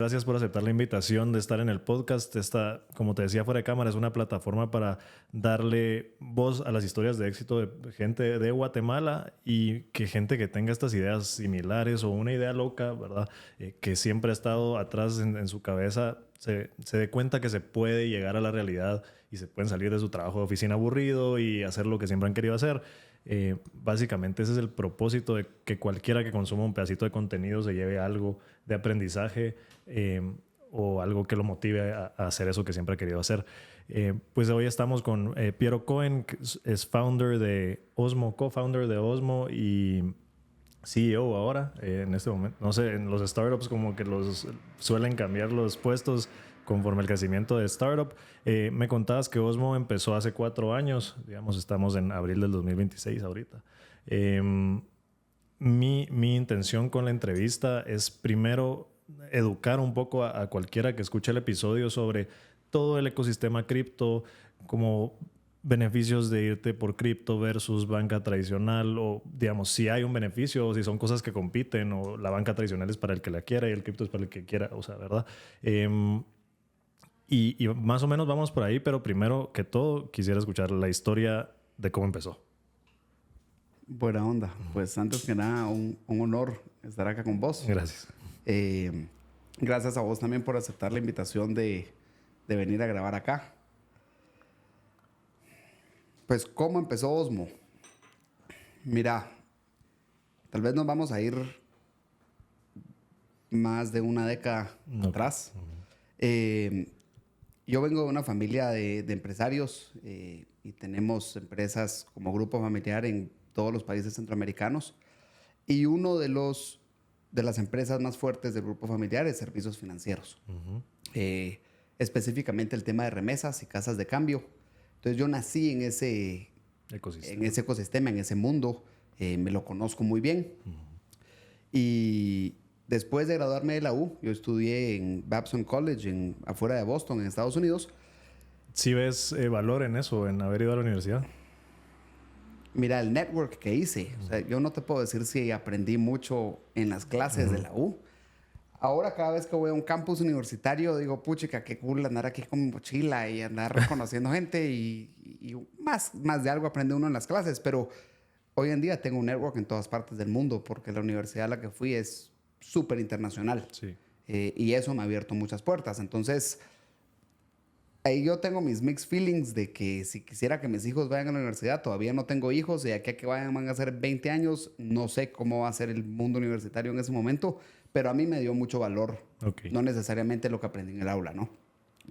Gracias por aceptar la invitación de estar en el podcast. Esta, como te decía fuera de cámara, es una plataforma para darle voz a las historias de éxito de gente de Guatemala y que gente que tenga estas ideas similares o una idea loca, ¿verdad? Que siempre ha estado atrás en su cabeza, se dé cuenta que se puede llegar a la realidad y se pueden salir de su trabajo de oficina aburrido y hacer lo que siempre han querido hacer. Básicamente ese es el propósito de que cualquiera que consuma un pedacito de contenido se lleve algo de aprendizaje o algo que lo motive a hacer eso que siempre ha querido hacer. Pues hoy estamos con Piero Cohen, que es founder de Osmo, co-founder de Osmo y CEO ahora, en este momento. No sé, en los startups como que los suelen cambiar los puestos conforme el crecimiento de startup. Me contabas que Osmo empezó hace 4 años, digamos, estamos en abril del 2026 ahorita. Mi intención con la entrevista es primero educar un poco a cualquiera que escuche el episodio sobre todo el ecosistema cripto, como beneficios de irte por cripto versus banca tradicional, o digamos, si hay un beneficio o si son cosas que compiten, o la banca tradicional es para el que la quiera y el cripto es para el que quiera, o sea, ¿verdad? Y más o menos vamos por ahí, pero primero que todo quisiera escuchar la historia de cómo empezó. Buena onda. Pues antes que nada, un honor estar acá con vos. Gracias. Gracias a vos también por aceptar la invitación de venir a grabar acá. Pues, ¿cómo empezó Osmo? Mira, tal vez nos vamos a ir más de una década atrás. Yo vengo de una familia de empresarios y tenemos empresas como grupo familiar en todos los países centroamericanos. Y uno de las empresas más fuertes del grupo familiar es servicios financieros. Específicamente el tema de remesas y casas de cambio. Entonces yo nací en ese ecosistema, en ese mundo. Me lo conozco muy bien. Y después de graduarme de la U, yo estudié en Babson College, afuera de Boston, en Estados Unidos. ¿Sí ves valor en eso, en haber ido a la universidad? Mira, el network que hice, o sea, yo no te puedo decir si aprendí mucho en las clases de la U. Ahora cada vez que voy a un campus universitario digo, puchica, qué cool andar aquí con mi mochila y andar reconociendo gente y más de algo aprende uno en las clases. Pero hoy en día tengo un network en todas partes del mundo porque la universidad a la que fui es súper internacional. Sí. Y eso me ha abierto muchas puertas. Entonces, ahí yo tengo mis mixed feelings de que si quisiera que mis hijos vayan a la universidad, todavía no tengo hijos y de aquí a que vayan van a ser 20 años, no sé cómo va a ser el mundo universitario en ese momento, pero a mí me dio mucho valor, no necesariamente lo que aprendí en el aula, ¿no?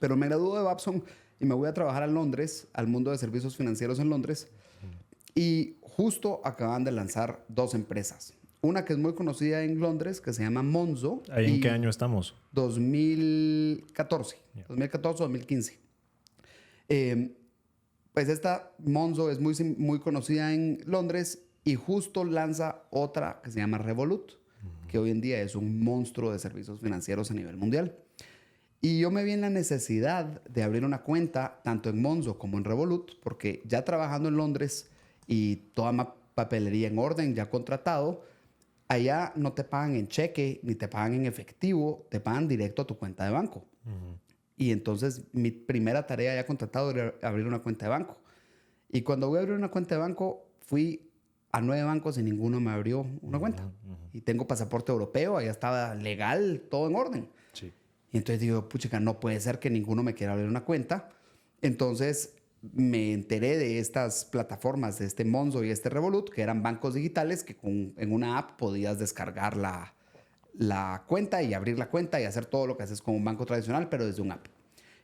Pero me graduó de Babson y me voy a trabajar a Londres, al mundo de servicios financieros en Londres, y justo acaban de lanzar 2 empresas. Una que es muy conocida en Londres, que se llama Monzo. ¿Ahí en qué año estamos? 2014, 2014-2015. Pues esta Monzo es muy conocida en Londres y justo lanza otra que se llama Revolut, que hoy en día es un monstruo de servicios financieros a nivel mundial. Y yo me vi en la necesidad de abrir una cuenta tanto en Monzo como en Revolut, porque ya trabajando en Londres y toda mi papelería en orden, ya contratado, allá no te pagan en cheque ni te pagan en efectivo, te pagan directo a tu cuenta de banco. Y entonces mi primera tarea ya contratado era abrir una cuenta de banco. Y cuando voy a abrir una cuenta de banco, fui a 9 bancos y ninguno me abrió una cuenta. Y tengo pasaporte europeo, allá estaba legal, todo en orden. Sí. Y entonces digo, puchica, no puede ser que ninguno me quiera abrir una cuenta. Entonces me enteré de estas plataformas, de este Monzo y este Revolut, que eran bancos digitales que en una app podías descargar la cuenta y abrir la cuenta y hacer todo lo que haces con un banco tradicional, pero desde un app.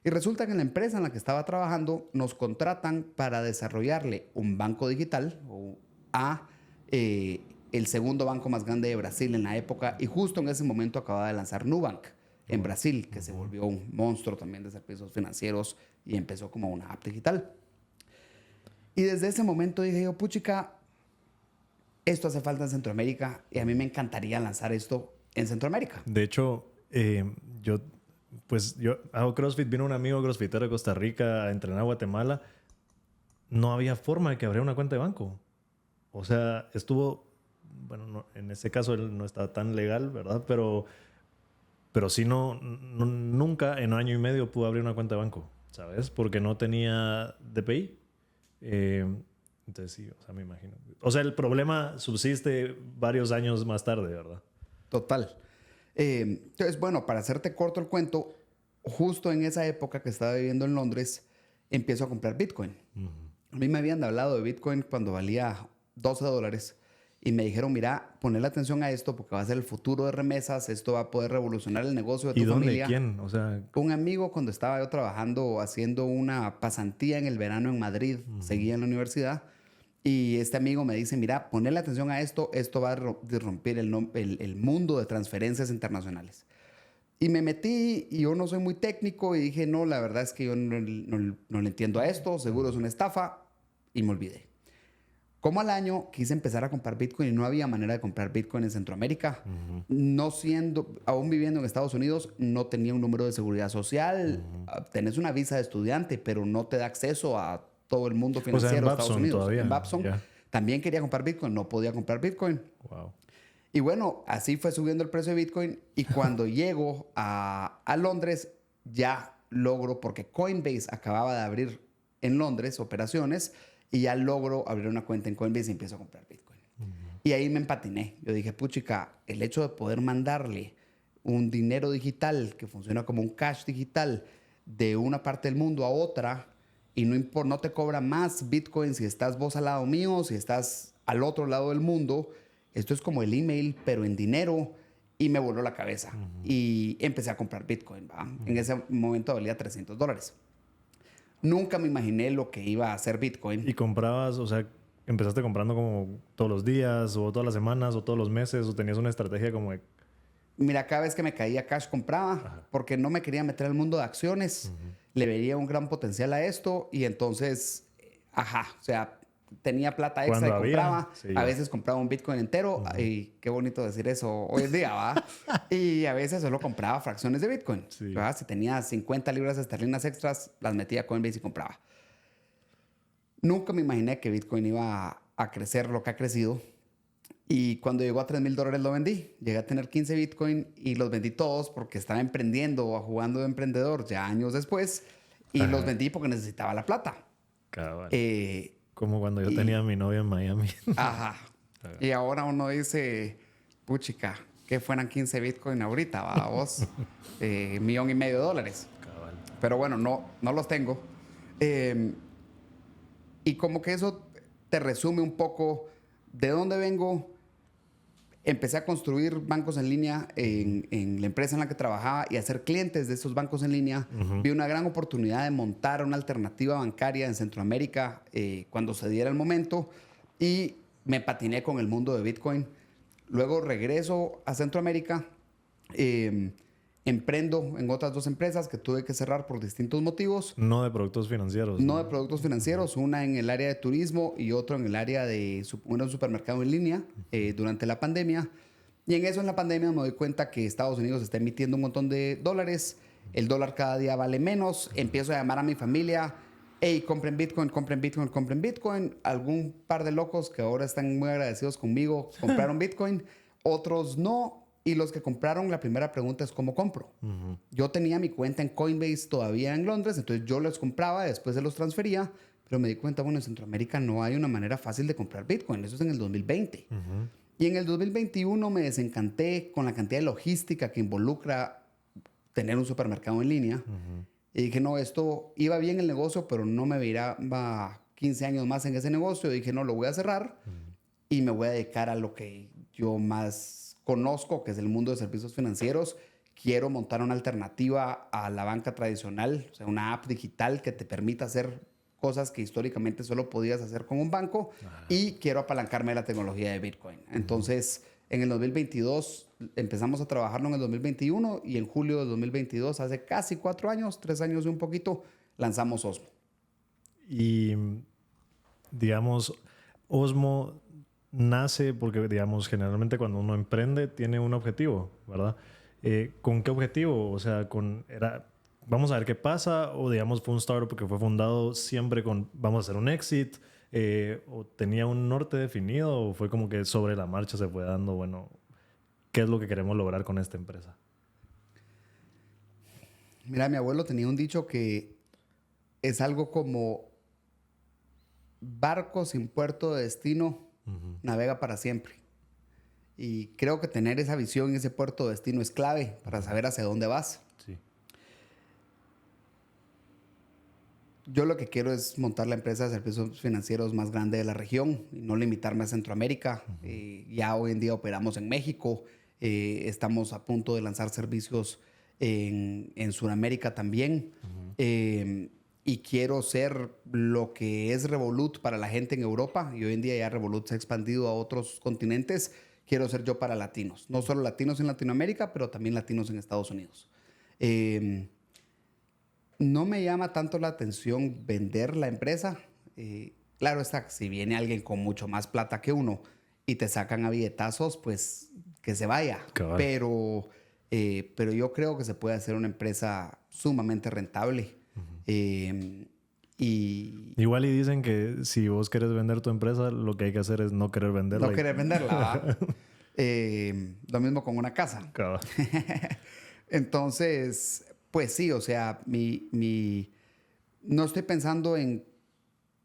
Y resulta que en la empresa en la que estaba trabajando nos contratan para desarrollarle un banco digital a el segundo banco más grande de Brasil en la época, y justo en ese momento acababa de lanzar Nubank en Brasil, que se volvió un monstruo también de servicios financieros y empezó como una app digital. Y desde ese momento dije yo, puchica, esto hace falta en Centroamérica y a mí me encantaría lanzar esto en Centroamérica. De hecho, yo hago CrossFit. Vino un amigo crossfitero de Costa Rica a entrenar a Guatemala. No había forma de que abriera una cuenta de banco. O sea, estuvo... Bueno, en ese caso él no está tan legal, ¿verdad? Pero Pero sí, nunca en 1 año y medio pude abrir una cuenta de banco, ¿sabes? Porque no tenía DPI. Entonces sí, o sea, me imagino. O sea, el problema subsiste varios años más tarde, ¿verdad? Total. Entonces, bueno, para hacerte corto el cuento, justo en esa época que estaba viviendo en Londres, empiezo a comprar Bitcoin. A mí me habían hablado de Bitcoin cuando valía $12 y me dijeron, mira, ponle atención a esto porque va a ser el futuro de remesas, esto va a poder revolucionar el negocio de ¿Y tu dónde? familia. ¿Quién? O sea, Un amigo cuando estaba yo trabajando, haciendo una pasantía en el verano en Madrid, seguía en la universidad, y este amigo me dice, mira, ponle atención a esto, esto va a disrumpir el mundo de transferencias internacionales. Y me metí y yo no soy muy técnico y dije, no, la verdad es que yo no le entiendo a esto, seguro es una estafa, y me olvidé. Como al año quise empezar a comprar Bitcoin y no había manera de comprar Bitcoin en Centroamérica. No siendo, aún viviendo en Estados Unidos, no tenía un número de seguridad social. Tenés una visa de estudiante, pero no te da acceso a todo el mundo o sea, en financiero de Estados Babson Unidos. todavía. En Babson Ya. también quería comprar Bitcoin, no podía comprar Bitcoin. Wow. Y bueno, así fue subiendo el precio de Bitcoin y cuando llego a Londres ya logro, porque Coinbase acababa de abrir en Londres operaciones y ya logro abrir una cuenta en Coinbase y empiezo a comprar Bitcoin. Y ahí me empatiné. Yo dije, puchica, el hecho de poder mandarle un dinero digital que funciona como un cash digital de una parte del mundo a otra y no te cobra más Bitcoin si estás vos al lado mío, si estás al otro lado del mundo. Esto es como el email, pero en dinero. Y me voló la cabeza. Y empecé a comprar Bitcoin. ¿Va? En ese momento valía $300. Nunca me imaginé lo que iba a hacer Bitcoin. ¿Y comprabas, o sea, empezaste comprando como todos los días o todas las semanas o todos los meses o tenías una estrategia como de... Mira, cada vez que me caía cash compraba porque no me quería meter al mundo de acciones. Le veía un gran potencial a esto y entonces, o sea, tenía plata extra y Cuando había, compraba. sí, A veces compraba un Bitcoin entero y qué bonito decir eso hoy en día, ¿va? Y a veces solo compraba fracciones de Bitcoin. Sí. ¿Va? Si tenía 50 libras esterlinas extras, las metía a Coinbase y compraba. Nunca me imaginé que Bitcoin iba a crecer lo que ha crecido. Y cuando llegó a $3,000 lo vendí. Llegué a tener 15 Bitcoin y los vendí todos porque estaba emprendiendo o jugando de emprendedor ya años después. Y los vendí porque necesitaba la plata. Cabal. Eh, Como cuando yo tenía a mi novia en Miami. Ajá. Y ahora uno dice, puchica, que fueran 15 Bitcoin ahorita, va vos. $1,500,000. Cabal. Pero bueno, no los tengo. Y como que eso te resume un poco de dónde vengo. Empecé a construir bancos en línea en la empresa en la que trabajaba y a ser clientes de esos bancos en línea. Vi una gran oportunidad de montar una alternativa bancaria en Centroamérica cuando se diera el momento y me patiné con el mundo de Bitcoin. Luego regreso a Centroamérica, emprendo en otras 2 empresas que tuve que cerrar por distintos motivos. No de productos financieros. No de productos financieros, una en el área de turismo y otro en el área de un supermercado en línea durante la pandemia. Y en eso, en la pandemia, me doy cuenta que Estados Unidos está emitiendo un montón de dólares. El dólar cada día vale menos. Empiezo a llamar a mi familia. Hey, compren Bitcoin, compren Bitcoin, compren Bitcoin. Algún par de locos que ahora están muy agradecidos conmigo compraron Bitcoin. Otros no. Y los que compraron, la primera pregunta es ¿cómo compro? Yo tenía mi cuenta en Coinbase todavía en Londres, entonces yo los compraba, después se los transfería, pero me di cuenta, bueno, en Centroamérica no hay una manera fácil de comprar Bitcoin. Eso es en el 2020. Y en el 2021 me desencanté con la cantidad de logística que involucra tener un supermercado en línea. Y dije, no, esto iba bien el negocio, pero no me veía 15 años más en ese negocio. Y dije, no, lo voy a cerrar y me voy a dedicar a lo que yo más conozco, que es el mundo de servicios financieros. Quiero montar una alternativa a la banca tradicional, o sea, una app digital que te permita hacer cosas que históricamente solo podías hacer con un banco. Y quiero apalancarme de la tecnología de Bitcoin. Entonces, en el 2022 empezamos a trabajarlo en el 2021 y en julio de 2022, hace casi 4 años, 3 años y un poquito, lanzamos Osmo. Y, digamos, Osmo nace porque, digamos, generalmente cuando uno emprende tiene un objetivo, ¿verdad? ¿Con qué objetivo? O sea, vamos a ver qué pasa, o digamos fue un startup que fue fundado siempre con vamos a hacer un exit, o tenía un norte definido, o fue como que sobre la marcha se fue dando, bueno, ¿qué es lo que queremos lograr con esta empresa? Mira, mi abuelo tenía un dicho que es algo como barco sin puerto de destino navega para siempre. Y creo que tener esa visión y ese puerto de destino es clave para saber hacia dónde vas. Sí. Yo lo que quiero es montar la empresa de servicios financieros más grande de la región y no limitarme a Centroamérica. Ya hoy en día operamos en México. Estamos a punto de lanzar servicios en Sudamérica también. Y quiero ser lo que es Revolut para la gente en Europa. Y hoy en día ya Revolut se ha expandido a otros continentes. Quiero ser yo para latinos. No solo latinos en Latinoamérica, pero también latinos en Estados Unidos. No me llama tanto la atención vender la empresa. Claro está, si viene alguien con mucho más plata que uno y te sacan a billetazos, pues que se vaya. Cabal. Pero yo creo que se puede hacer una empresa sumamente rentable. Igual y dicen que si vos querés vender tu empresa, lo que hay que hacer es no querer venderla. No querer venderla, ¿va? Lo mismo con una casa. Cabal. Entonces, pues sí, o sea, no estoy pensando en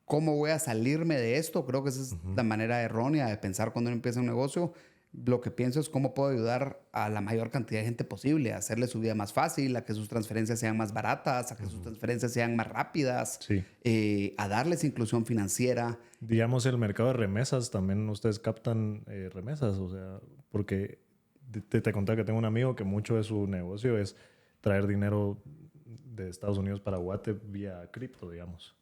cómo voy a salirme de esto. Creo que esa es la manera errónea de pensar cuando uno empieza un negocio. Lo que pienso es cómo puedo ayudar a la mayor cantidad de gente posible, a hacerle su vida más fácil, a que sus transferencias sean más baratas, a que sus transferencias sean más rápidas, Sí. A darles inclusión financiera. Digamos, el mercado de remesas, también ustedes captan remesas, o sea, porque te contaba que tengo un amigo que mucho de su negocio es traer dinero de Estados Unidos para Guate vía cripto, digamos.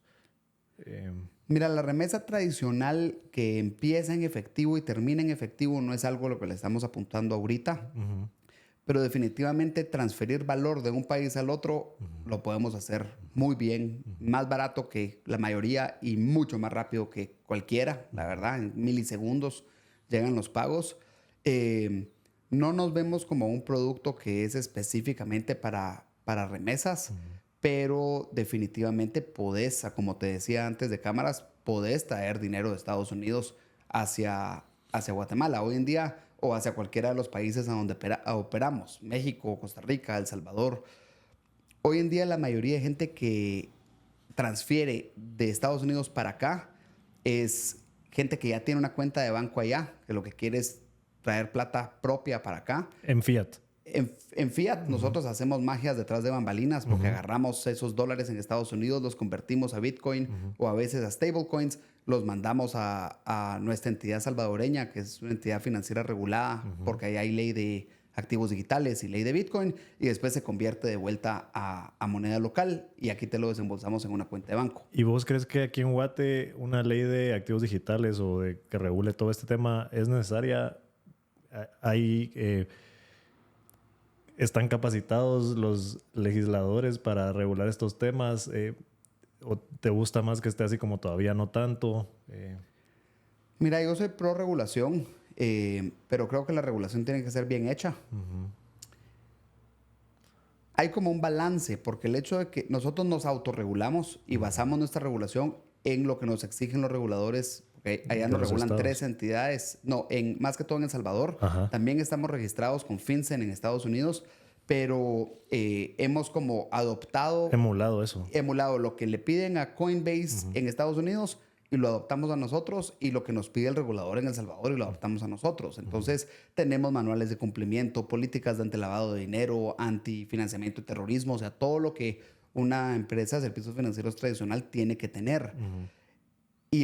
Mira, la remesa tradicional que empieza en efectivo y termina en efectivo no es algo a lo que le estamos apuntando ahorita, pero definitivamente transferir valor de un país al otro lo podemos hacer muy bien, más barato que la mayoría y mucho más rápido que cualquiera, la verdad, en milisegundos llegan los pagos. No nos vemos como un producto que es específicamente para remesas, pero definitivamente podés, como te decía antes de cámaras, podés traer dinero de Estados Unidos hacia Guatemala hoy en día o hacia cualquiera de los países a donde operamos, México, Costa Rica, El Salvador. Hoy en día la mayoría de gente que transfiere de Estados Unidos para acá es gente que ya tiene una cuenta de banco allá, que lo que quiere es traer plata propia para acá. En fiat. En fiat, nosotros hacemos magias detrás de bambalinas porque agarramos esos dólares en Estados Unidos, los convertimos a Bitcoin o a veces a stablecoins, los mandamos a nuestra entidad salvadoreña, que es una entidad financiera regulada, porque ahí hay ley de activos digitales y ley de Bitcoin, y después se convierte de vuelta a moneda local y aquí te lo desembolsamos en una cuenta de banco. ¿Y vos crees que aquí en Guate una ley de activos digitales o de que regule todo este tema es necesaria? Hay... ¿Están capacitados los legisladores para regular estos temas? ¿O te gusta más que esté así como todavía no tanto? Mira, yo soy pro regulación, pero creo que la regulación tiene que ser bien hecha. Hay como un balance, porque el hecho de que nosotros nos autorregulamos y basamos nuestra regulación en lo que nos exigen los reguladores. Okay. Allá nos regulan estados. 3 entidades, más que todo en El Salvador. También estamos registrados con FinCEN en Estados Unidos, pero hemos como emulado lo que le piden a Coinbase en Estados Unidos y lo adoptamos a nosotros, y lo que nos pide el regulador en El Salvador y lo adoptamos a nosotros. Entonces tenemos manuales de cumplimiento, políticas de antilavado de dinero, antifinanciamiento de terrorismo, o sea, todo lo que una empresa de servicios financieros tradicional tiene que tener.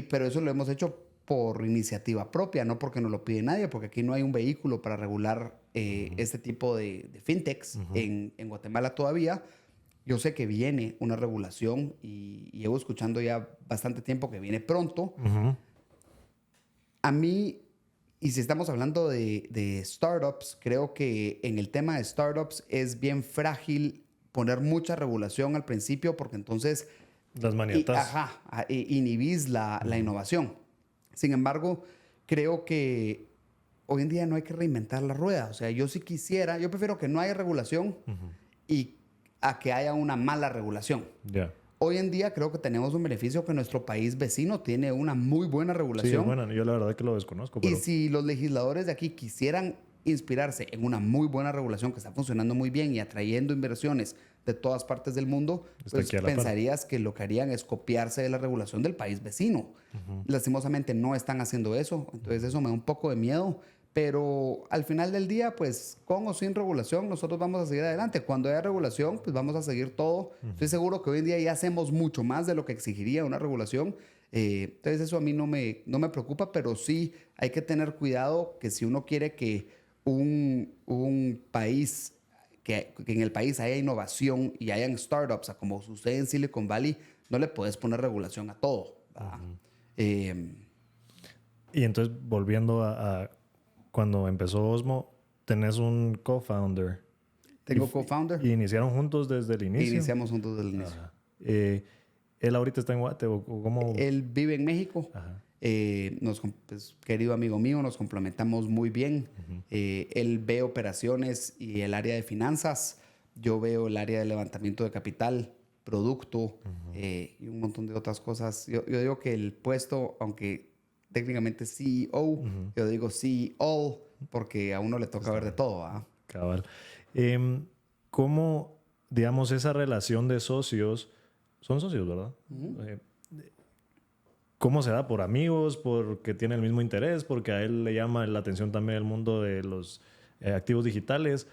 Pero eso lo hemos hecho por iniciativa propia, no porque nos lo pide nadie, porque aquí no hay un vehículo para regular este tipo de fintechs en Guatemala todavía. Yo sé que viene una regulación y llevo escuchando ya bastante tiempo que viene pronto. A mí, y si estamos hablando de startups, creo que en el tema de startups es bien frágil poner mucha regulación al principio, porque entonces... Las manietas. Inhibís la innovación. Sin embargo, creo que hoy en día no hay que reinventar la rueda. O sea, yo prefiero que no haya regulación y a que haya una mala regulación. Hoy en día creo que tenemos un beneficio, que nuestro país vecino tiene una muy buena regulación. Sí, bueno, yo la verdad que lo desconozco. Y si los legisladores de aquí quisieran inspirarse en una muy buena regulación que está funcionando muy bien y atrayendo inversiones de todas partes del mundo, Está pues aquí a la par. pensarías que lo que harían es copiarse de la regulación del país vecino. Lastimosamente no están haciendo eso, entonces eso me da un poco de miedo. Pero al final del día, pues con o sin regulación, nosotros vamos a seguir adelante. Cuando haya regulación, pues vamos a seguir todo. Estoy seguro que hoy en día ya hacemos mucho más de lo que exigiría una regulación. Entonces eso a mí no me preocupa, pero sí hay que tener cuidado que si uno quiere que un país, que en el país haya innovación y hayan startups, como sucede en Silicon Valley, no le puedes poner regulación a todo. Y entonces, volviendo a cuando empezó Osmo, tenés un co-founder. Tengo co-founder. ¿Y iniciaron juntos desde el inicio? Iniciamos juntos desde el inicio. Ajá. ¿Él ahorita está en Guate o cómo? Él vive en México. Pues, querido amigo mío, nos complementamos muy bien. Él ve operaciones y el área de finanzas. Yo veo el área de levantamiento de capital, producto y un montón de otras cosas. Yo digo que el puesto, aunque técnicamente CEO, yo digo CEO porque a uno le toca ver de todo. Cabal. ¿Cómo, digamos, esa relación de socios, son socios, ¿verdad? ¿Cómo se da? ¿Por amigos? ¿Porque tiene el mismo interés? ¿Porque a él le llama la atención también el mundo de los activos digitales?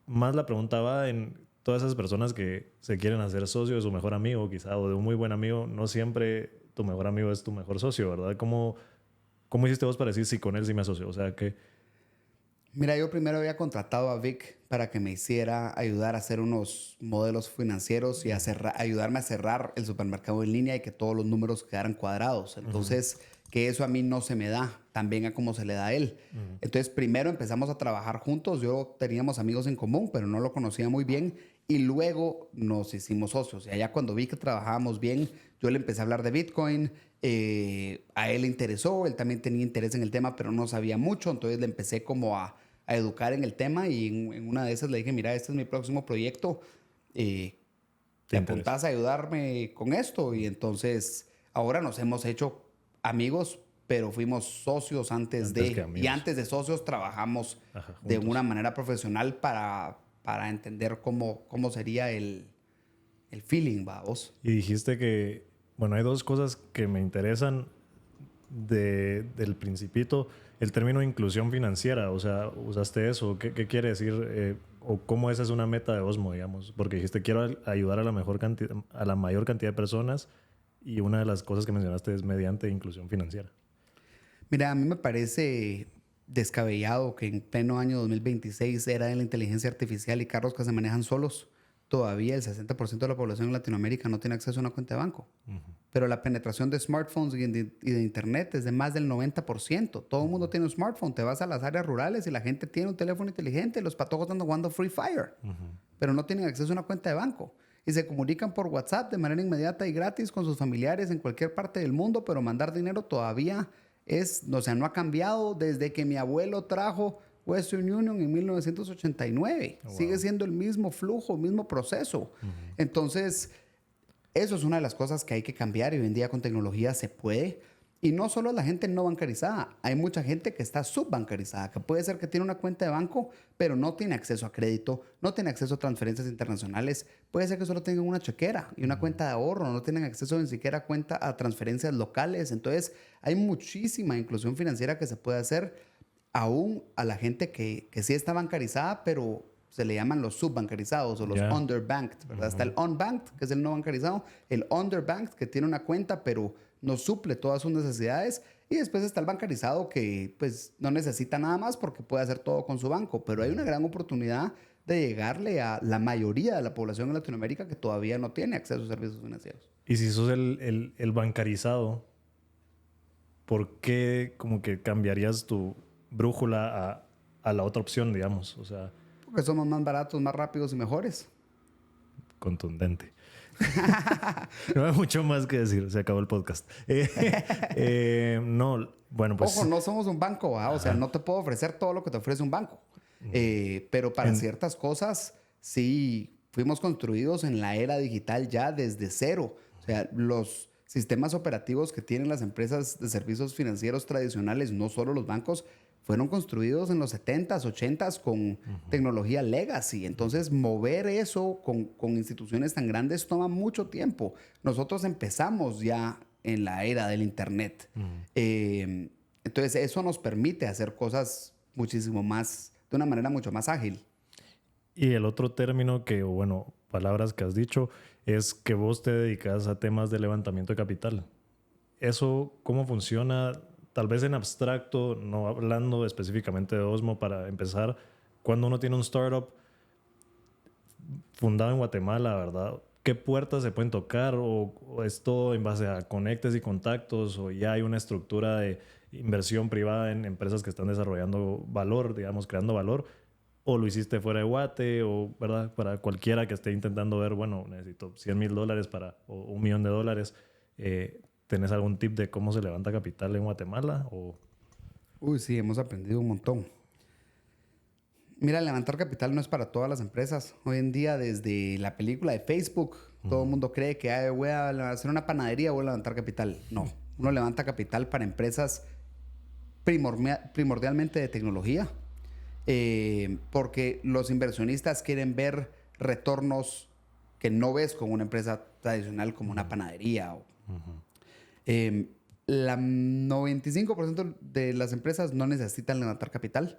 Más la pregunta va en todas esas personas que se quieren hacer socios de su mejor amigo, quizá, o de un muy buen amigo. No siempre tu mejor amigo es tu mejor socio, ¿verdad? ¿Cómo hiciste vos para decir si con él sí me asocio? O sea, que... Mira, yo primero había contratado a Vic para que me hiciera ayudar a hacer unos modelos financieros y ayudarme a cerrar el supermercado en línea y que todos los números quedaran cuadrados. Entonces, que eso a mí no se me da tan bien a como se le da a él. Entonces, primero empezamos a trabajar juntos. Yo teníamos amigos en común, pero no lo conocía muy bien. Y luego nos hicimos socios. Y allá cuando vi que trabajábamos bien, yo le empecé a hablar de Bitcoin. A él le interesó, él también tenía interés en el tema, pero no sabía mucho. Entonces le empecé como a educar en el tema y en una de esas le dije, mira, este es mi próximo proyecto. ¿Te apuntás a ayudarme con esto? Y entonces ahora nos hemos hecho amigos, pero fuimos socios antes de... Y antes de socios trabajamos de una manera profesional para entender cómo sería el feeling, vos. Y dijiste que, bueno, hay dos cosas que me interesan del principito. El término inclusión financiera, o sea, ¿usaste eso? ¿Qué quiere decir? ¿O cómo esa es una meta de Osmo, digamos? Porque dijiste, quiero ayudar a la mayor cantidad de personas y una de las cosas que mencionaste es mediante inclusión financiera. Mira, a mí me parece descabellado que en pleno año 2026, era de la inteligencia artificial y carros que se manejan solos, todavía el 60% de la población en Latinoamérica no tiene acceso a una cuenta de banco. Pero la penetración de smartphones y de internet es de más del 90%. Todo el mundo tiene un smartphone. Te vas a las áreas rurales y la gente tiene un teléfono inteligente. Los patojos están jugando Free Fire, pero no tienen acceso a una cuenta de banco. Y se comunican por WhatsApp de manera inmediata y gratis con sus familiares en cualquier parte del mundo, pero mandar dinero todavía no ha cambiado desde que mi abuelo trajo Western Union en 1989. Wow. Sigue siendo el mismo flujo, el mismo proceso. Entonces, eso es una de las cosas que hay que cambiar y hoy en día con tecnología se puede. Y no solo la gente no bancarizada, hay mucha gente que está subbancarizada, que puede ser que tiene una cuenta de banco, pero no tiene acceso a crédito, no tiene acceso a transferencias internacionales, puede ser que solo tengan una chequera y una cuenta de ahorro, no tienen acceso ni siquiera a transferencias locales. Entonces, hay muchísima inclusión financiera que se puede hacer aún a la gente que sí está bancarizada, pero se le llaman los subbancarizados o los underbanked, ¿verdad? Está el unbanked, que es el no bancarizado, el underbanked, que tiene una cuenta, pero no suple todas sus necesidades, y después está el bancarizado que pues no necesita nada más porque puede hacer todo con su banco, pero hay una gran oportunidad de llegarle a la mayoría de la población en Latinoamérica que todavía no tiene acceso a servicios financieros. Y si sos el bancarizado, ¿por qué como que cambiarías tu brújula a la otra opción, digamos? O sea, porque somos más baratos, más rápidos y mejores. Contundente. No hay mucho más que decir, se acabó el podcast. No, bueno, pues... Ojo, no somos un banco, ¿verdad? O sea, no te puedo ofrecer todo lo que te ofrece un banco. Pero para ciertas cosas, sí, fuimos construidos en la era digital ya desde cero. O sea, los sistemas operativos que tienen las empresas de servicios financieros tradicionales, no solo los bancos, fueron construidos en los 70s, 80s con tecnología legacy. Entonces, mover eso con instituciones tan grandes toma mucho tiempo. Nosotros empezamos ya en la era del Internet. Entonces, eso nos permite hacer cosas muchísimo más, de una manera mucho más ágil. Y el otro término que, bueno, palabras que has dicho, es que vos te dedicas a temas de levantamiento de capital. ¿Eso cómo funciona? Tal vez en abstracto, no hablando específicamente de Osmo, para empezar, cuando uno tiene un startup fundado en Guatemala, ¿verdad? ¿Qué puertas se pueden tocar? ¿O es todo en base a conectes y contactos? ¿O ya hay una estructura de inversión privada en empresas que están desarrollando valor, digamos, creando valor? ¿O lo hiciste fuera de Guate? ¿O, verdad? Para cualquiera que esté intentando ver, bueno, necesito $100,000 o $1,000,000. ¿Tenés algún tip de cómo se levanta capital en Guatemala? Uy, sí, hemos aprendido un montón. Mira, levantar capital no es para todas las empresas. Hoy en día, desde la película de Facebook, todo el mundo cree que voy a hacer una panadería, voy a levantar capital. No, uno levanta capital para empresas primordialmente de tecnología, porque los inversionistas quieren ver retornos que no ves con una empresa tradicional como una panadería. La 95% de las empresas no necesitan levantar capital.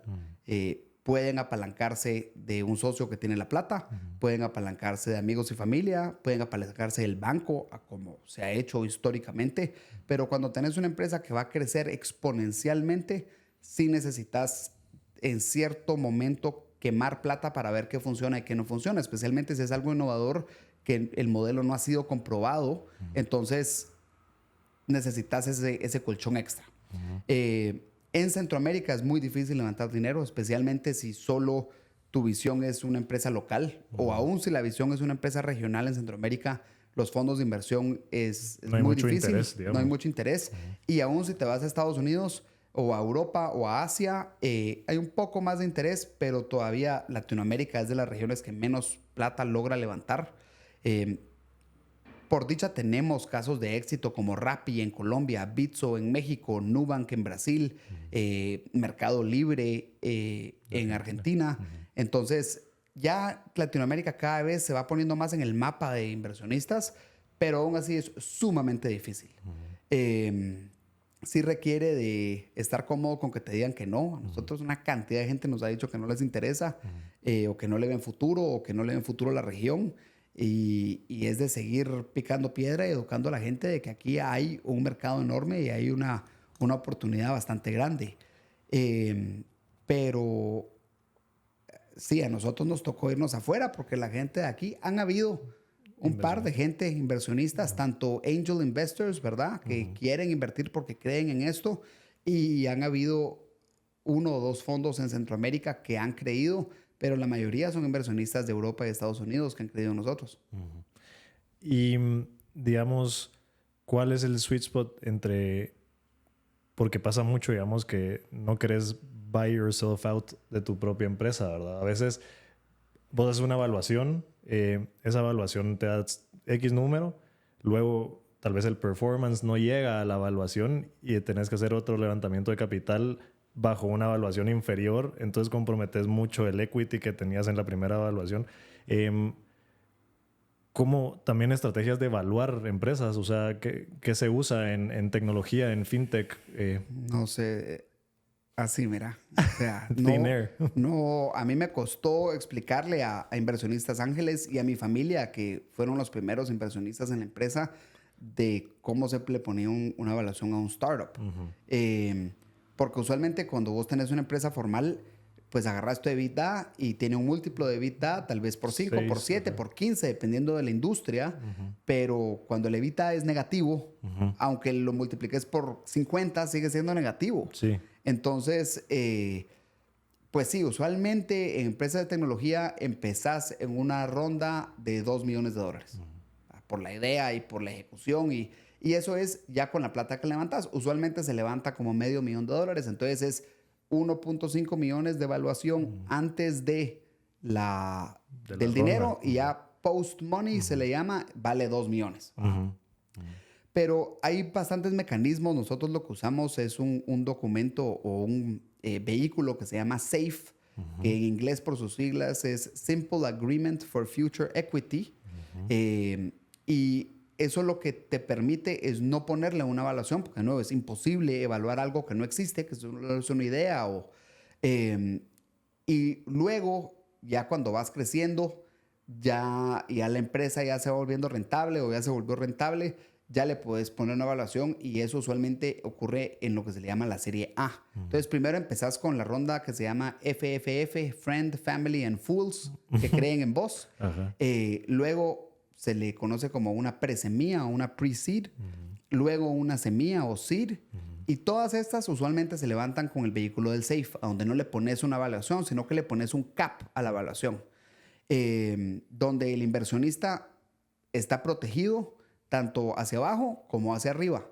Pueden apalancarse de un socio que tiene la plata, pueden apalancarse de amigos y familia, pueden apalancarse del banco, como se ha hecho históricamente. Pero cuando tenés una empresa que va a crecer exponencialmente, sí necesitas en cierto momento quemar plata para ver qué funciona y qué no funciona, especialmente si es algo innovador que el modelo no ha sido comprobado. Entonces necesitas ese colchón extra. En Centroamérica es muy difícil levantar dinero, especialmente si solo tu visión es una empresa local, o aún si la visión es una empresa regional en Centroamérica, los fondos de inversión es no hay muy mucho difícil, interés, digamos. no hay mucho interés. Y aún si te vas a Estados Unidos o a Europa o a Asia, hay un poco más de interés, pero todavía Latinoamérica es de las regiones que menos plata logra levantar. Por dicha tenemos casos de éxito como Rappi en Colombia, Bitso en México, Nubank en Brasil, Mercado Libre en Argentina. Entonces, ya Latinoamérica cada vez se va poniendo más en el mapa de inversionistas, pero aún así es sumamente difícil. Sí requiere de estar cómodo con que te digan que no. A nosotros una cantidad de gente nos ha dicho que no les interesa, o que no le ven futuro, o que no le ven futuro a la región. Y es de seguir picando piedra y educando a la gente de que aquí hay un mercado enorme y hay una oportunidad bastante grande. Pero sí, a nosotros nos tocó irnos afuera porque la gente de aquí, han habido un par de gente, inversionistas, tanto angel investors, ¿verdad? Que quieren invertir porque creen en esto. Y han habido 1 o 2 fondos en Centroamérica que han creído, pero la mayoría son inversionistas de Europa y Estados Unidos que han creído en nosotros. Y, digamos, ¿cuál es el sweet spot entre... Porque pasa mucho, digamos, que no querés buy yourself out de tu propia empresa, ¿verdad? A veces vos haces una evaluación, esa evaluación te da X número, luego tal vez el performance no llega a la evaluación y tenés que hacer otro levantamiento de capital bajo una evaluación inferior, entonces comprometes mucho el equity que tenías en la primera evaluación. ¿Cómo también estrategias de evaluar empresas? O sea, ¿qué se usa en tecnología, en fintech? No sé, así, mira. O sea, Thin air. no, a mí me costó explicarle a inversionistas ángeles y a mi familia, que fueron los primeros inversionistas en la empresa, de cómo se le ponía una evaluación a un startup. Porque usualmente cuando vos tenés una empresa formal, pues agarras tu EBITDA y tiene un múltiplo de EBITDA tal vez por 5, por 7, por 15, dependiendo de la industria. Pero cuando el EBITDA es negativo, aunque lo multipliques por 50, sigue siendo negativo. Sí. Entonces, pues sí, usualmente en empresas de tecnología empezás en una ronda de $2 millones. Por la idea y por la ejecución. Y eso es ya con la plata que levantas. Usualmente se levanta como $500,000. Entonces es 1.5 millones de evaluación antes del dinero, y ya post money se le llama, vale 2 millones. Pero hay bastantes mecanismos. Nosotros lo que usamos es un documento o un vehículo que se llama SAFE, que en inglés por sus siglas es Simple Agreement for Future Equity. Y eso lo que te permite es no ponerle una evaluación, porque de nuevo es imposible evaluar algo que no existe, que solo es una idea. Y luego, ya cuando vas creciendo, ya la empresa ya se va volviendo rentable o ya se volvió rentable, ya le puedes poner una evaluación y eso usualmente ocurre en lo que se le llama la serie A. Entonces, primero empezás con la ronda que se llama FFF, Friend, Family and Fools, que creen en vos. Luego se le conoce como una pre-semilla o una pre-seed. Luego una semilla o seed. Y todas estas usualmente se levantan con el vehículo del SAFE, a donde no le pones una evaluación, sino que le pones un cap a la evaluación. Donde el inversionista está protegido tanto hacia abajo como hacia arriba.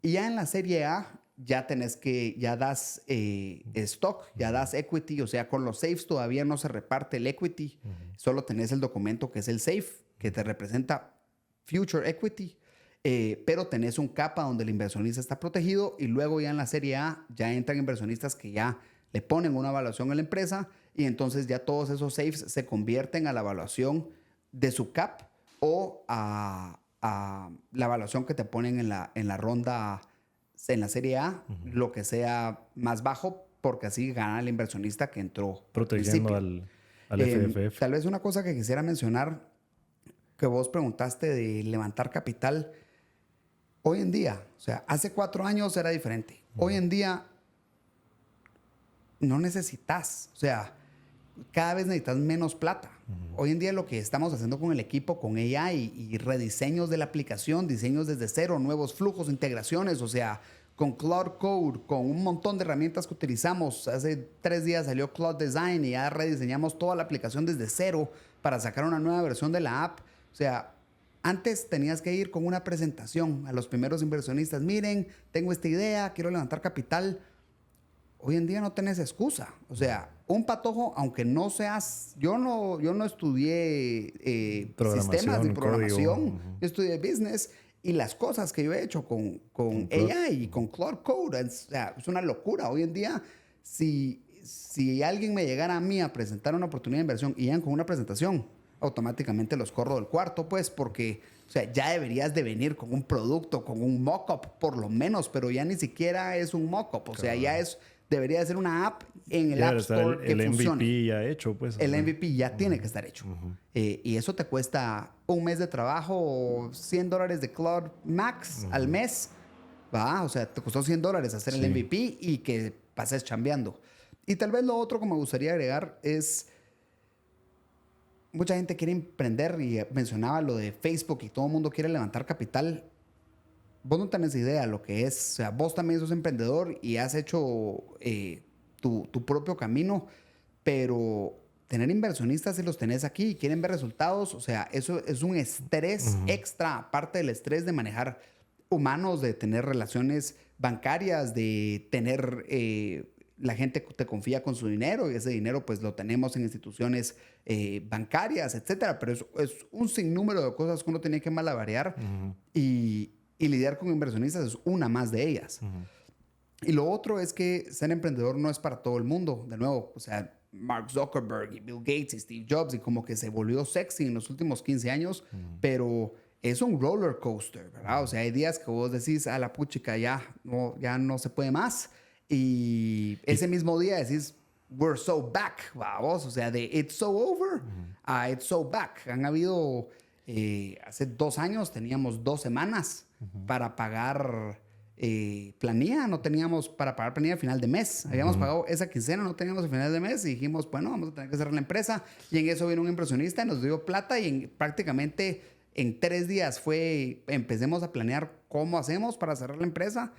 Y ya en la serie A ya das stock, ya das equity, o sea, con los SAFEs todavía no se reparte el equity, solo tenés el documento que es el SAFE, que te representa future equity, pero tenés un capa donde el inversionista está protegido y luego ya en la serie A ya entran inversionistas que ya le ponen una evaluación a la empresa y entonces ya todos esos SAFEs se convierten a la evaluación de su cap o a la evaluación que te ponen en la ronda, en la serie A, lo que sea más bajo, porque así gana el inversionista que entró. Protegiendo al FFF. Tal vez una cosa que quisiera mencionar, que vos preguntaste de levantar capital. Hoy en día, o sea, hace 4 años era diferente. Hoy en día no necesitas, o sea, cada vez necesitas menos plata. Hoy en día lo que estamos haciendo con el equipo, con AI y rediseños de la aplicación, diseños desde cero, nuevos flujos, integraciones, o sea, con Cloud Code, con un montón de herramientas que utilizamos. Hace 3 días salió Cloud Design y ya rediseñamos toda la aplicación desde cero para sacar una nueva versión de la app. O sea, antes tenías que ir con una presentación a los primeros inversionistas. Miren, tengo esta idea, quiero levantar capital. Hoy en día no tenés excusa. O sea, un patojo, aunque no seas... Yo no estudié sistemas de programación. Yo estudié business. Y las cosas que yo he hecho con AI y con Cloud Code, es una locura. Hoy en día, si alguien me llegara a mí a presentar una oportunidad de inversión y llegan con una presentación, automáticamente los corro del cuarto, pues, porque ya deberías de venir con un producto, con un mock-up, por lo menos, pero ya ni siquiera es un mock-up. O sea, ya debería de ser una app en el App Store que funcione. El MVP ya hecho, pues. El MVP ya tiene que estar hecho. Y eso te cuesta un mes de trabajo o $100 de Cloud Max al mes. ¿Va? O sea, te costó $100 hacer el MVP y que pases chambeando. Y tal vez lo otro que me gustaría agregar es... Mucha gente quiere emprender y mencionaba lo de Facebook y todo el mundo quiere levantar capital. Vos no tenés idea de lo que es. O sea, vos también sos emprendedor y has hecho tu propio camino, pero tener inversionistas si los tenés aquí y quieren ver resultados, o sea, eso es un estrés extra, aparte del estrés de manejar humanos, de tener relaciones bancarias, de tener... la gente te confía con su dinero y ese dinero pues lo tenemos en instituciones bancarias, etcétera. Pero es un sinnúmero de cosas que uno tiene que malabarear y lidiar con inversionistas es una más de ellas. Y lo otro es que ser emprendedor no es para todo el mundo. De nuevo, o sea, Mark Zuckerberg y Bill Gates y Steve Jobs y como que se volvió sexy en los últimos 15 años, pero es un roller coaster, ¿verdad? O sea, hay días que vos decís, a la puchica, ya no se puede más. Y ese mismo día decís, we're so back, vamos. O sea, de it's so over a it's so back. Han habido, hace 2 años teníamos 2 semanas para pagar planilla. No teníamos para pagar planilla a final de mes. Habíamos pagado esa quincena, no teníamos a final de mes. Y dijimos, bueno, vamos a tener que cerrar la empresa. Y en eso vino un impresionista y nos dio plata y prácticamente... En 3 días empecemos a planear cómo hacemos para cerrar la empresa.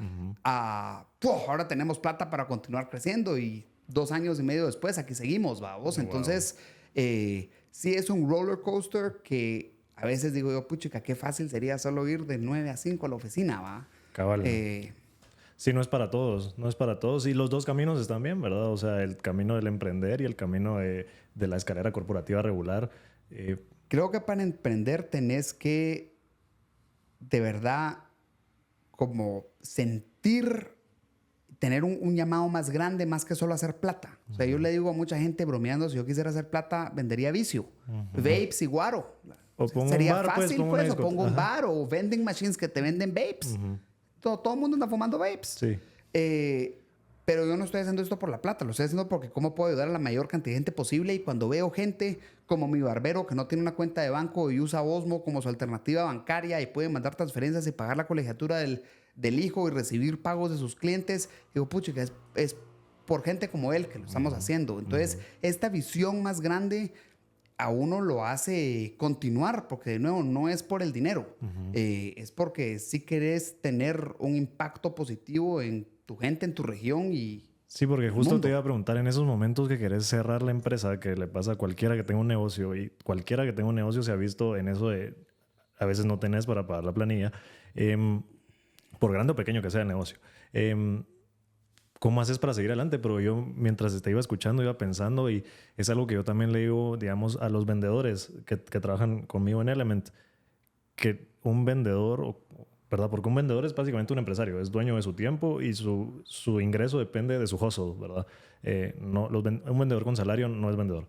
Ahora tenemos plata para continuar creciendo y 2 años y medio después aquí seguimos, vamos. Wow. Entonces, sí es un roller coaster que a veces digo yo, puchica, qué fácil sería solo ir de 9 a 5 a la oficina, ¿va? Cabal. Sí, no es para todos, no es para todos. Y los 2 caminos están bien, ¿verdad? O sea, el camino del emprender y el camino de la escalera corporativa regular. Creo que para emprender tenés que de verdad como sentir, tener un llamado más grande más que solo hacer plata. O sea, yo le digo a mucha gente bromeando, si yo quisiera hacer plata, vendería vicio. Vapes y guaro. O pongo Sería un bar, fácil, pues, o pongo un bar o vending machines que te venden vapes. Todo el mundo anda fumando vapes. Sí. Pero yo no estoy haciendo esto por la plata, lo estoy haciendo porque cómo puedo ayudar a la mayor cantidad de gente posible. Y cuando veo gente como mi barbero que no tiene una cuenta de banco y usa Osmo como su alternativa bancaria y puede mandar transferencias y pagar la colegiatura del hijo y recibir pagos de sus clientes, digo, puchica, es por gente como él que lo estamos haciendo. Entonces, esta visión más grande a uno lo hace continuar, porque de nuevo no es por el dinero, es porque sí querés tener un impacto positivo en tu gente, en tu región y Sí, porque justo mundo. te iba a preguntar, en esos momentos que querés cerrar la empresa, que le pasa a cualquiera que tenga un negocio, y cualquiera que tenga un negocio se ha visto en eso de a veces no tenés para pagar la planilla, por grande o pequeño que sea el negocio. ¿Cómo haces para seguir adelante? Pero yo, mientras te iba escuchando, iba pensando, y es algo que yo también le digo, digamos, a los vendedores que trabajan conmigo en Element, que un vendedor, ¿verdad? Porque un vendedor es básicamente un empresario, es dueño de su tiempo y su ingreso depende de su hustle, ¿verdad? No, un vendedor con salario no es vendedor.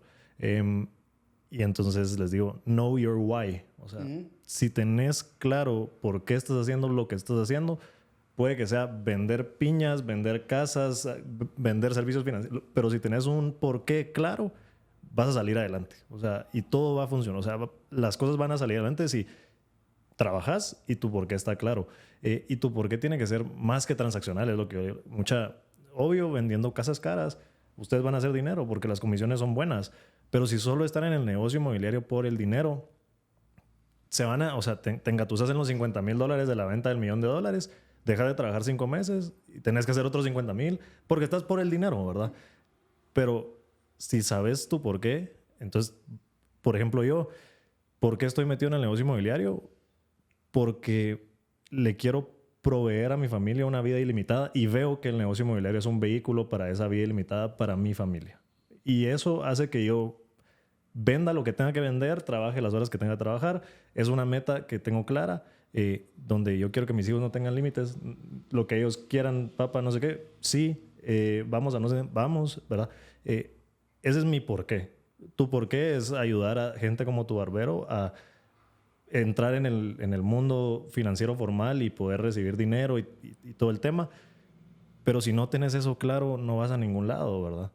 Y entonces les digo, know your why. O sea, si tenés claro por qué estás haciendo lo que estás haciendo, puede que sea vender piñas, vender casas, vender servicios financieros, pero si tenés un por qué claro, vas a salir adelante. O sea, y todo va a funcionar. O sea, las cosas van a salir adelante si trabajas y tu por qué está claro. Y tu por qué tiene que ser más que transaccional. Es lo que obvio, vendiendo casas caras, ustedes van a hacer dinero porque las comisiones son buenas. Pero si solo están en el negocio inmobiliario por el dinero, se van a, o sea, te engatusas en los $50,000 de la venta del $1,000,000, dejas de trabajar 5 meses y tenés que hacer otros 50,000 porque estás por el dinero, ¿verdad? Pero si sabes tu por qué, entonces, por ejemplo, yo, ¿por qué estoy metido en el negocio inmobiliario? Porque le quiero proveer a mi familia una vida ilimitada y veo que el negocio inmobiliario es un vehículo para esa vida ilimitada para mi familia. Y eso hace que yo venda lo que tenga que vender, trabaje las horas que tenga que trabajar. Es una meta que tengo clara, donde yo quiero que mis hijos no tengan límites. Lo que ellos quieran, papá, no sé qué, sí, vamos a no sé, vamos, ¿verdad? Ese es mi porqué. Tu porqué es ayudar a gente como tu barbero a entrar en el mundo financiero formal y poder recibir dinero y todo el tema. Pero si no tenés eso claro, no vas a ningún lado, ¿verdad?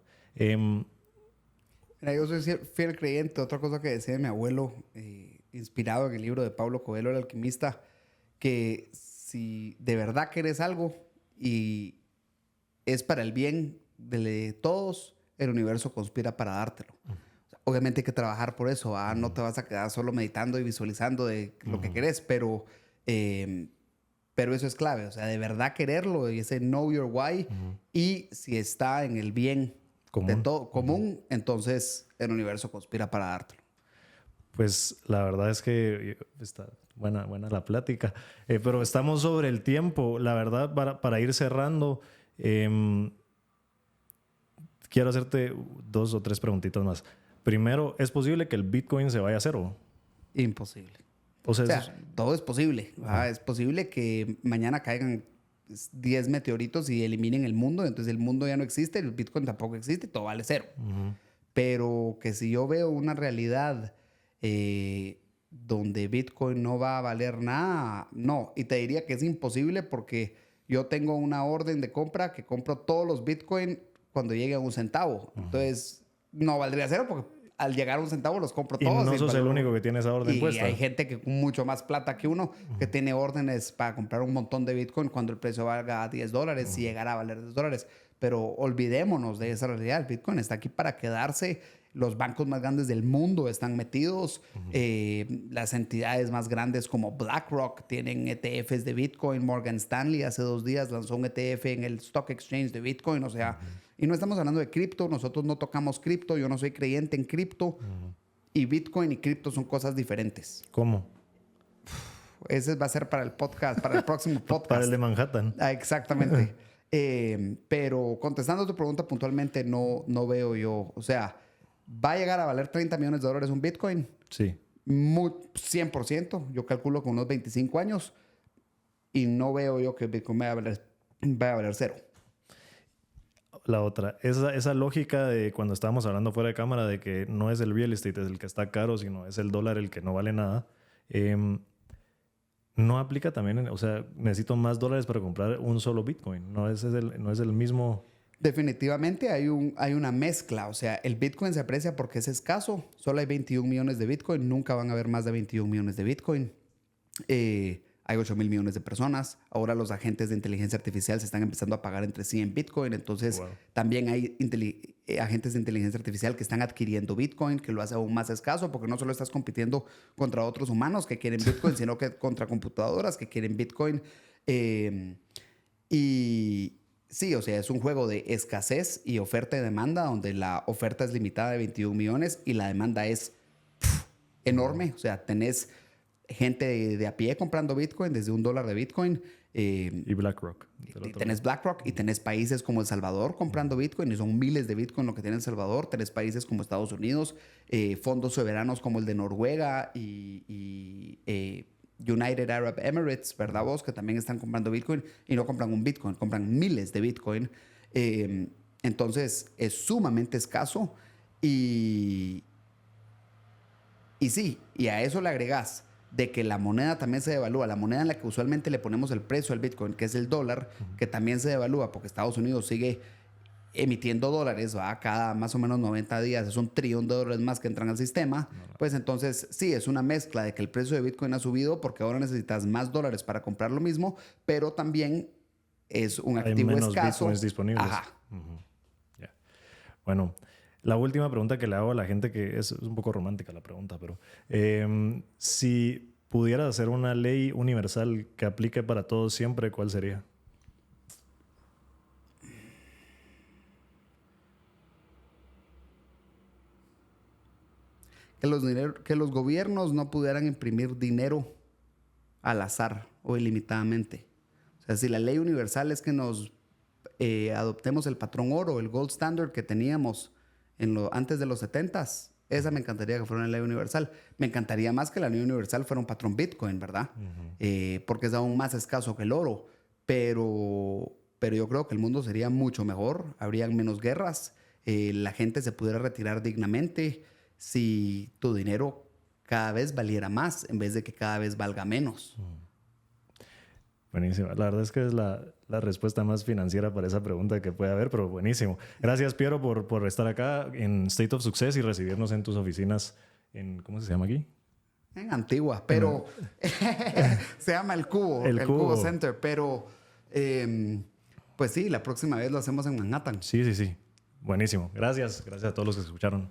Mira, yo soy fiel creyente. Otra cosa que decía mi abuelo, inspirado en el libro de Paulo Coelho, El alquimista, que si de verdad querés algo y es para el bien de todos, el universo conspira para dártelo. Obviamente hay que trabajar por eso. No te vas a quedar solo meditando y visualizando de lo que querés, pero eso es clave. O sea, de verdad quererlo y ese know your why. Y si está en el bien de todo común, entonces el universo conspira para dártelo. Pues la verdad es que está buena la plática. Pero estamos sobre el tiempo. La verdad, para ir cerrando, quiero hacerte 2 o 3 preguntitas más. Primero, ¿es posible que el Bitcoin se vaya a cero? Imposible. O sea, todo es posible. Es posible que mañana caigan 10 meteoritos y eliminen el mundo. Entonces el mundo ya no existe, el Bitcoin tampoco existe, todo vale cero. Pero que si yo veo una realidad donde Bitcoin no va a valer nada, no. Y te diría que es imposible porque yo tengo una orden de compra que compro todos los Bitcoin cuando llegue a $1. Entonces no valdría cero porque al llegar a $1 los compro y todos. no sos el único que tiene esa orden y puesta. hay gente que con mucho más plata que uno que tiene órdenes para comprar un montón de Bitcoin cuando el precio valga $10 y llegará a valer $10. Pero olvidémonos de esa realidad. El Bitcoin está aquí para quedarse. Los bancos más grandes del mundo están metidos. Las entidades más grandes como BlackRock tienen ETFs de Bitcoin. Morgan Stanley hace 2 días lanzó un ETF en el Stock Exchange de Bitcoin. O sea, y no estamos hablando de cripto. Nosotros no tocamos cripto. Yo no soy creyente en cripto. Y Bitcoin y cripto son cosas diferentes. ¿Cómo? Ese va a ser para el podcast, para el próximo podcast. Para el de Manhattan. Exactamente. Pero contestando tu pregunta puntualmente, no veo yo. O sea, ¿va a llegar a valer $30 millones un Bitcoin? Sí. 100%. Yo calculo con unos 25 años. y no veo yo que Bitcoin vaya a valer cero. La otra, esa lógica de cuando estábamos hablando fuera de cámara de que no es el real estate el que está caro, sino es el dólar el que no vale nada, no aplica también, o sea, necesito más dólares para comprar un solo Bitcoin, no es el mismo. Definitivamente hay una mezcla, o sea, el Bitcoin se aprecia porque es escaso, solo hay 21 millones de Bitcoin, nunca van a haber más de 21 millones de Bitcoin. Hay 8,000 millones de personas. Ahora los agentes de inteligencia artificial se están empezando a pagar entre sí en Bitcoin. Entonces, también hay agentes de inteligencia artificial que están adquiriendo Bitcoin, que lo hace aún más escaso, porque no solo estás compitiendo contra otros humanos que quieren Bitcoin, sino que contra computadoras que quieren Bitcoin. Y sí, o sea, es un juego de escasez y oferta y demanda, donde la oferta es limitada de 21 millones y la demanda es enorme. O sea, tenés gente de a pie comprando Bitcoin desde $1 de Bitcoin. Y BlackRock. Y tenés BlackRock y tenés países como El Salvador comprando Bitcoin y son miles de Bitcoin lo que tiene El Salvador. Tenés países como Estados Unidos, fondos soberanos como el de Noruega y United Arab Emirates, ¿verdad vos? Que también están comprando Bitcoin y no compran un Bitcoin, compran miles de Bitcoin. Entonces es sumamente escaso y sí, y a eso le agregás de que la moneda también se devalúa, la moneda en la que usualmente le ponemos el precio al Bitcoin, que es el dólar, que también se devalúa porque Estados Unidos sigue emitiendo dólares, ¿va? Cada más o menos 90 días, es $1 trillón más que entran al sistema. Pues entonces sí, es una mezcla de que el precio de Bitcoin ha subido porque ahora necesitas más dólares para comprar lo mismo, pero también es un activo Hay menos escaso. Bitcoins disponibles. Ajá. Yeah. Bueno, la última pregunta que le hago a la gente, que es un poco romántica la pregunta, pero si pudieras hacer una ley universal que aplique para todos siempre, ¿cuál sería? Que los gobiernos no pudieran imprimir dinero al azar o ilimitadamente. O sea, si la ley universal es que nos adoptemos el patrón oro, el gold standard que teníamos antes de los 70s, esa me encantaría que fuera una ley universal. Me encantaría más que la ley universal fuera un patrón Bitcoin, ¿verdad? Porque es aún más escaso que el oro. Pero yo creo que el mundo sería mucho mejor, habrían menos guerras, la gente se pudiera retirar dignamente si tu dinero cada vez valiera más en vez de que cada vez valga menos. Buenísimo. La verdad es que es la respuesta más financiera para esa pregunta que puede haber, pero buenísimo. Gracias, Piero, por estar acá en State of Success y recibirnos en tus oficinas en... ¿Cómo se llama aquí? En Antigua, pero se llama El Cubo, el Cubo Center, pero pues sí, la próxima vez lo hacemos en Manhattan. Sí. Buenísimo. Gracias a todos los que escucharon.